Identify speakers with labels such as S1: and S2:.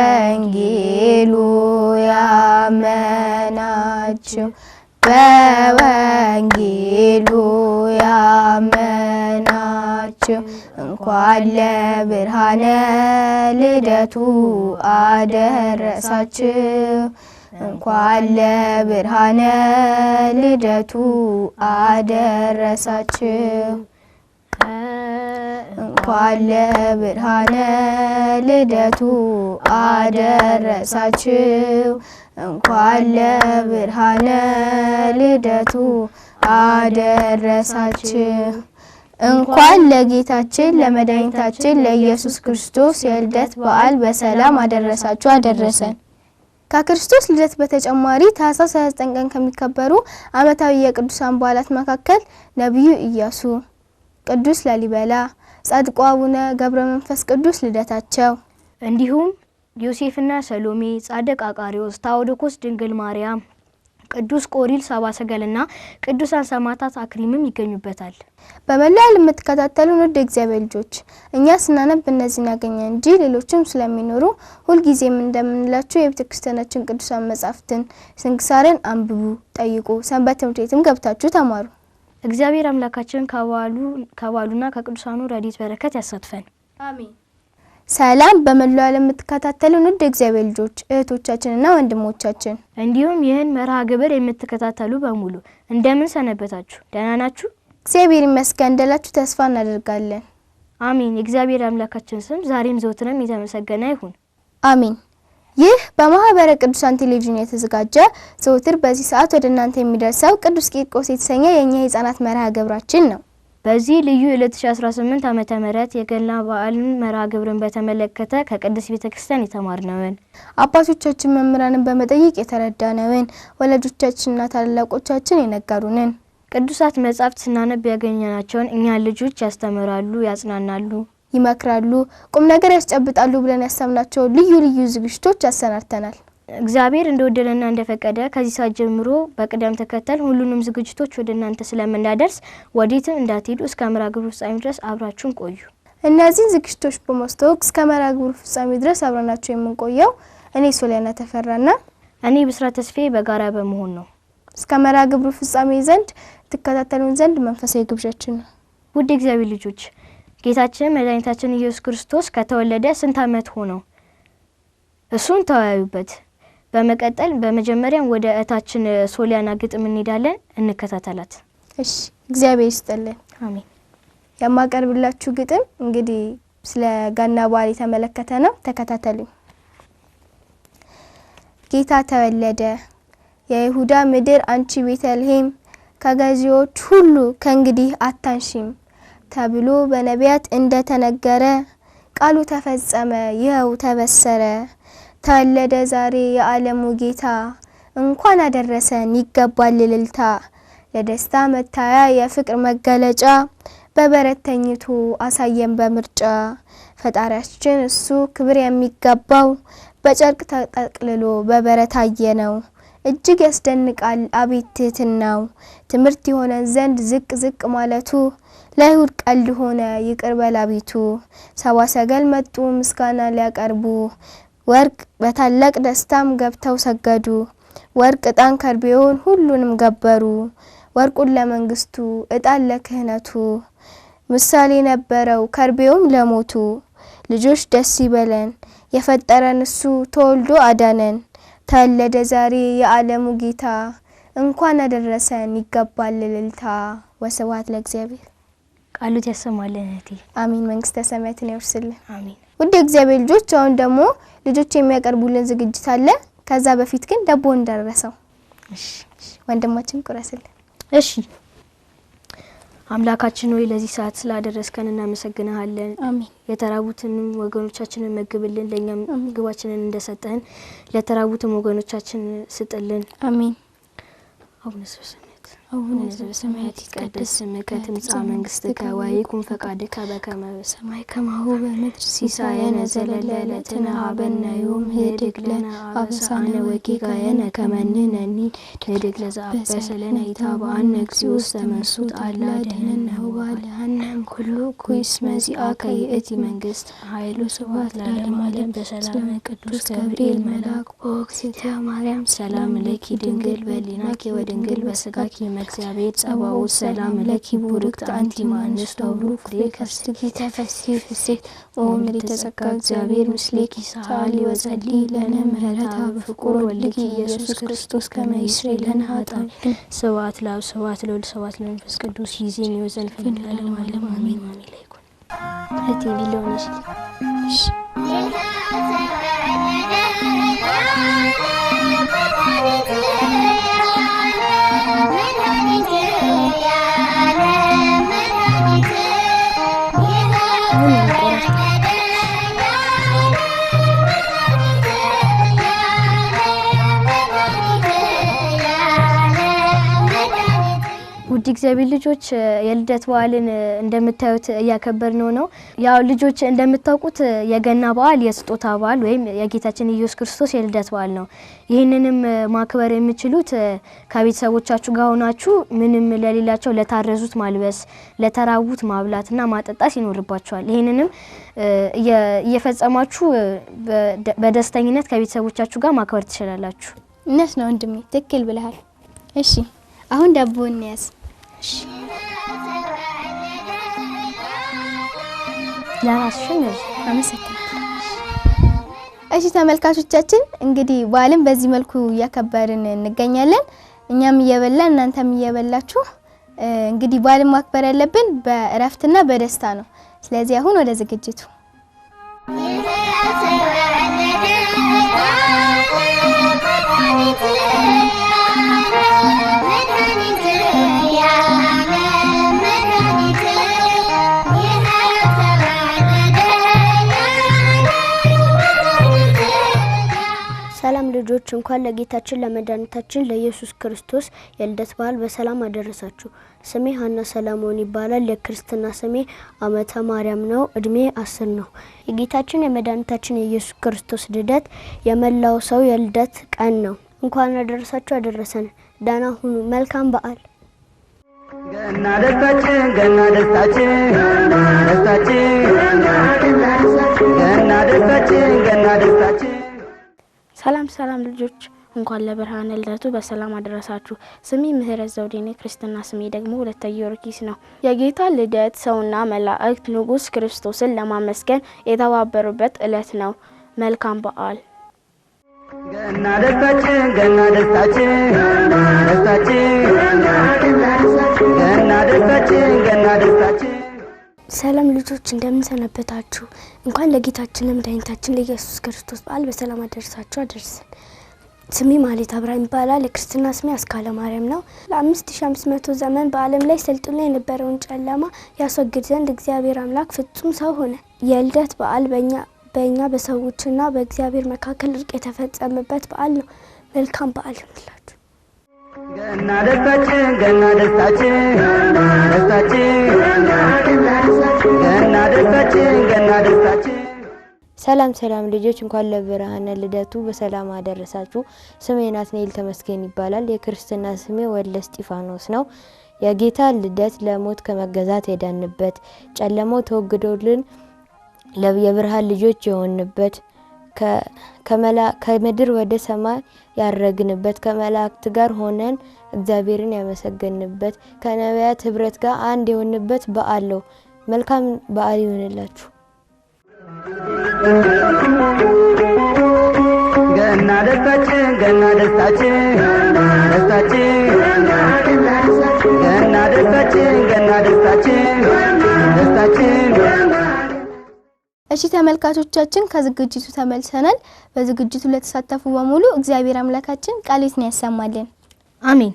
S1: በወንጌሉ ያመናችሁ በወንጌሉ ያመናችሁ እንኳን ለብርሃነ ልደቱ አደረሳችሁ እንኳን ለብርሃነ ልደቱ አደረሳችሁ እንኳን ለብርሃነ ልደቱ አደረሳችሁ እንኳን ለብርሃነ ልደቱ አደረሳችሁ እንኳን ለጌታችን ለመድኃኒታችን ለኢየሱስ ክርስቶስ የልደት በዓል በሰላም አደረሳችሁ አደረሰን። ከክርስቶስ ልደት በተጨማሪ ታኅሳስ 29 ቀን ከሚከበሩ ዓመታዊ የቅዱሳን በዓላት መካከል ነብዩ ኢያሱ፣ ቅዱስ ላሊበላ፣ ጻድቁ አቡነ ገብረ መንፈስ ቅዱስ ልደታቸው
S2: እንዲሁም ዮሴፍና ሰሎሜ፣ ጻድቅ አቃሪዎስ፣ ታኦዶኮስ ድንግል ማርያም፣ ቅዱስ ቆሪል ሰባሰገልና ቅዱሳን ሰማዕታት አክሊምም ይገኙበታል።
S1: በመላው የምትከታተሉን ውድ እግዚአብሔር ልጆች እኛ ስናነብ እነዚህን ያገኘን እንጂ ሌሎችም ስለሚኖሩ ሁሉ ጊዜም እንደምንላችሁ የቤተክርስቲያናችን ቅዱሳን መጻሕፍትን ስንክሳርን አንብቡ፣ ጠይቁ፣ ሰንበት ትምህርት ቤትም ገብታችሁ ተማሩ።
S2: እግዚአብሔር አምላካችን ከበዓሉና ከቅዱሳኑ ረድኤት በረከት ያሳትፈን።
S1: አሜን። ሰላም በመላው የምትከታተሉን ውድ እግዚአብሔር ልጆች እህቶቻችንና ወንድሞቻችን
S2: እንዲሁም ይህን መርሃ ግብር የምትከታተሉ በሙሉ እንደምን ሰነበታችሁ? ደህና ናችሁ?
S1: እግዚአብሔር ይመስገን እንደላችሁ ተስፋ እናደርጋለን።
S2: አሜን። የእግዚአብሔር አምላካችን ስም ዛሬም ዘወትርም የተመሰገነ ይሁን።
S1: አሜን። ይህ በማህበረ ቅዱሳን ቴሌቪዥን የተዘጋጀ ዘወትር በዚህ ሰዓት ወደ እናንተ የሚደርሰው ቅዱስ ቂርቆስ የተሰኘ የኛ የህፃናት መርሃ ግብራችን ነው።
S2: በዚህ ልዩ 2018 ዓመተ ምህረት የገና በዓልን መርሃ ግብርን በተመለከተ ከቅድስት ቤተክርስቲያን የተማርነውን
S1: አባቶቻችን መምህራንን በመጠየቅ የተረዳነውን ወላጆቻችንና ታላላቆቻችን የነገሩንን
S2: ቅዱሳት መጻሕፍት ስናነብ ያገኘናቸውን እኛ ልጆች ያስተምራሉ፣ ያጽናናሉ፣
S1: ይመክራሉ፣ ቁም ነገር ያስጨብጣሉ ብለን ያሰብናቸው ልዩ ልዩ ዝግጅቶች አሰናድተናል።
S2: እግዚአብሔር እንደወደደና እንደፈቀደ ከዚህ ሰዓት ጀምሮ በቅደም ተከተል ሁሉንም ዝግጅቶች ወደ እናንተ ስለምናደርስ ወዴትም እንዳትሄዱ እስከ መርሃ ግብሩ ፍጻሜ ድረስ አብራችሁን ቆዩ።
S1: እነዚህን ዝግጅቶች በማስተዋወቅ እስከ መርሃ ግብሩ ፍጻሜ ድረስ አብረናችሁ የምንቆየው እኔ ሶሊያና ተፈራና
S2: እኔ ብስራት ተስፋዬ በጋራ በመሆን ነው።
S1: እስከ መርሃ ግብሩ ፍጻሜ ዘንድ ተከታተሉን ዘንድ መንፈሳዊ ግብዣችን ነው።
S2: ውድ እግዚአብሔር ልጆች ጌታችን መድኃኒታችን ኢየሱስ ክርስቶስ ከተወለደ ስንት ዓመት ሆነው? እሱን ተወያዩበት። በመቀጠል በመጀመሪያም ወደ እታችን ሶሊያና ግጥም እንሄዳለን፣ እንከታተላት።
S1: እሺ፣ እግዚአብሔር ይስጥልን።
S2: አሜን።
S1: የማቀርብላችሁ ግጥም እንግዲህ ስለ ገና በዓል የተመለከተ ነው። ተከታተሉኝ። ጌታ ተወለደ የይሁዳ ምድር አንቺ ቤተልሔም ከገዢዎች ሁሉ ከእንግዲህ አታንሺም ተብሎ በነቢያት እንደተነገረ ቃሉ ተፈጸመ ይኸው ተበሰረ። ተወለደ ዛሬ የዓለሙ ጌታ እንኳን አደረሰን ይገባል እልልታ። ለደስታ መታያ የፍቅር መገለጫ በበረት ተኝቶ አሳየን በምርጫ። ፈጣሪያችን እሱ ክብር የሚገባው በጨርቅ ተጠቅልሎ በበረት አየነው። እጅግ ያስደንቃል አቤት ትሕትናው ትምህርት የሆነን ዘንድ ዝቅ ዝቅ ማለቱ ለይሁድ ቀልድ ሆነ ይቅር በላቢቱ። ሰባ ሰገል መጡ ምስጋና ሊያቀርቡ ወርቅ በታላቅ ደስታም ገብተው ሰገዱ። ወርቅ ዕጣን ከርቤውን ሁሉንም ገበሩ ወርቁን ለመንግስቱ ዕጣን ለክህነቱ። ምሳሌ ነበረው ከርቤውም ለሞቱ ልጆች ደስ ይበለን የፈጠረን እሱ ተወልዶ አዳነን። ተወለደ ዛሬ የዓለሙ ጌታ እንኳን አደረሰን ይገባል እልልታ። ወስብሐት ለእግዚአብሔር።
S2: ቃሉት ያሰማልን እህቴ።
S1: አሜን። መንግስተ ሰማያትን ያወርስልን።
S2: አሜን።
S1: ውድ እግዚአብሔር ልጆች አሁን ደግሞ ልጆች የሚያቀርቡልን ዝግጅት አለ። ከዛ በፊት ግን ዳቦ እንደረሰው
S2: እሺ
S1: ወንድማችን ቁረስልን።
S2: እሺ አምላካችን ሆይ ለዚህ ሰዓት ስላደረስከን እናመሰግናለን።
S1: አሜን።
S2: የተራቡትን ወገኖቻችንን መግብልን፣ ለኛም ምግባችንን እንደሰጠን ለተራቡትን ወገኖቻችን ስጥልን።
S1: አሜን።
S2: አቡነ ዘበሰማያት
S1: አቡነ ዘበሰማያት ይትቀደስ ስምከ ትምጻእ መንግሥትከ ወይኩን ፈቃድከ በከመ በሰማይ ከማሁ በምድር ሲሳየነ ዘለለ ዕለትነ ሀበነ ዮም ህድግ ለነ አበሳነ ወጌጋየነ ከመ ንሕነኒ ንህድግ ለዘአበሰ ለነ ኢታብአነ እግዚኦ ውስተ መንሱት አላ አድኅነነ ወባልሐነ እምኩሉ ኩይስ መዚአከ ይእቲ መንግሥት ኃይሉ ስብሐት ለዓለመ ዓለም በሰላም ቅዱስ ገብርኤል መልአክ ኦክሲትያ ማርያም ሰላም ለኪ ድንግል በሊናኪ ወድንግል በስጋኪ እግዚአብሔር ጸባኦት ሰላም ለኪ ቡርክት አንቲ እምአንስት ወቡሩክ ፍሬ ከርሥኪ ተፈሥሒ ፍሥሕት ኦ ምልዕተ ጸጋ እግዚአብሔር ምስሌኪ ሰአሊ ወጸሊ ለነ ምህረተ በፍቁር ወልድኪ ኢየሱስ ክርስቶስ ከመ ይስረይ ለነ ኃጣውኢነ ስብሐት ለአብ ስብሐት ለወልድ ስብሐት ለመንፈስ ቅዱስ ይእዜኒ ወዘልፈኝ ለዓለመ ዓለም አሜን። ይኩን እቲ ቢሎንሽ
S2: ውድ እግዚአብሔር ልጆች የልደት በዓልን እንደምታዩት እያከበርነው ነው። ያው ልጆች እንደምታውቁት የገና በዓል የስጦታ በዓል ወይም የጌታችን ኢየሱስ ክርስቶስ የልደት በዓል ነው። ይህንንም ማክበር የምትችሉት ከቤተሰቦቻችሁ ጋር ሆናችሁ ምንም ለሌላቸው ለታረዙት ማልበስ፣ ለተራቡት ማብላትና ማጠጣት ይኖርባችኋል። ይህንንም እየፈጸማችሁ በደስተኝነት ከቤተሰቦቻችሁ ጋር ማክበር ትችላላችሁ።
S1: እነስ ነው ወንድሜ ትክክል ብለሃል። እሺ አሁን ዳቦ እንያዝ።
S2: ለራስሽም
S1: አመሰግናለሁ። እሺ ተመልካቾቻችን እንግዲህ በዓልን በዚህ መልኩ እያከበርን እንገኛለን። እኛም እየበላን እናንተም እየበላችሁ እንግዲህ በዓልን ማክበር ያለብን በእረፍትና በደስታ ነው። ስለዚህ አሁን ወደ ዝግጅቱ
S3: ሰላም ልጆች እንኳን ለጌታችን ለመድኃኒታችን ለኢየሱስ ክርስቶስ የልደት በዓል በሰላም አደረሳችሁ። ስሜ ሀና ሰለሞን ይባላል። የክርስትና ስሜ አመተ ማርያም ነው። እድሜ 10 ነው። የጌታችን የመድኃኒታችን የኢየሱስ ክርስቶስ ልደት የመላው ሰው የልደት ቀን ነው። እንኳን አደረሳችሁ አደረሰን። ደህና ሁኑ። መልካም በዓል።
S4: ገና ደስታችን ገና ደስታችን ደስታችን ገና ደስታችን ገና ደስታችን።
S5: ሰላም ልጆች እንኳን ለብርሃነ ልደቱ በሰላም አደረሳችሁ። ስሜ ምህረት ዘውዴ ነው። ክርስትና ስሜ ደግሞ ወለተ ጊዮርጊስ ነው። የጌታ ልደት ሰውና መላእክት ንጉስ ክርስቶስን ለማመስገን የተባበሩበት ዕለት ነው። መልካም በዓል።
S4: ገና ደስታችን ገና ደስታችን ደስታችን ገና ደስታችን ገና ደስታችን።
S3: ሰላም ልጆች እንደምን ሰነበታችሁ? እንኳን ለጌታችን ለመድኃኒታችን ለኢየሱስ ክርስቶስ በዓል በሰላም አደረሳችሁ አደረሰን። ስሜ ማለት አብራም ይባላል። የክርስትና ስሜ አስካለ ማርያም ነው። ለ5500 ዘመን በዓለም ላይ ሰልጥኖ የነበረውን ጨለማ ያስወግድ ዘንድ እግዚአብሔር አምላክ ፍጹም ሰው ሆነ። የልደት በዓል በእኛ በሰዎችና በእግዚአብሔር መካከል እርቅ የተፈጸመበት በዓል ነው። መልካም በዓል ይሁንላችሁ።
S4: ገና ደስታችን ገና ደስታችን ደስታችን ገና ደስታችን ገና ደስታችን።
S6: ሰላም ልጆች እንኳን ለብርሃነ ልደቱ በሰላም አደረሳችሁ። ስሜ ናትናኤል ተመስገን ይባላል። የክርስትና ስሜ ወልደ እስጢፋኖስ ነው። የጌታ ልደት ለሞት ከመገዛት የዳንበት፣ ጨለማው ተወግዶልን የብርሃን ልጆች የሆንበት፣ ከምድር ወደ ሰማይ ያረግንበት፣ ከመላእክት ጋር ሆነን እግዚአብሔርን ያመሰገንበት፣ ከነቢያት ህብረት ጋር አንድ የሆንበት በዓል ነው። መልካም በዓል ይሁንላችሁ።
S4: ገና ደስታችን ገና ደስታችን ደስታችን ገና ደስታችን ገና ደስታችን ደስታችን።
S1: እሺ ተመልካቾቻችን ከዝግጅቱ ተመልሰናል። በዝግጅቱ ለተሳተፉ በሙሉ እግዚአብሔር አምላካችን ቃሉን ያሰማልን።
S2: አሜን።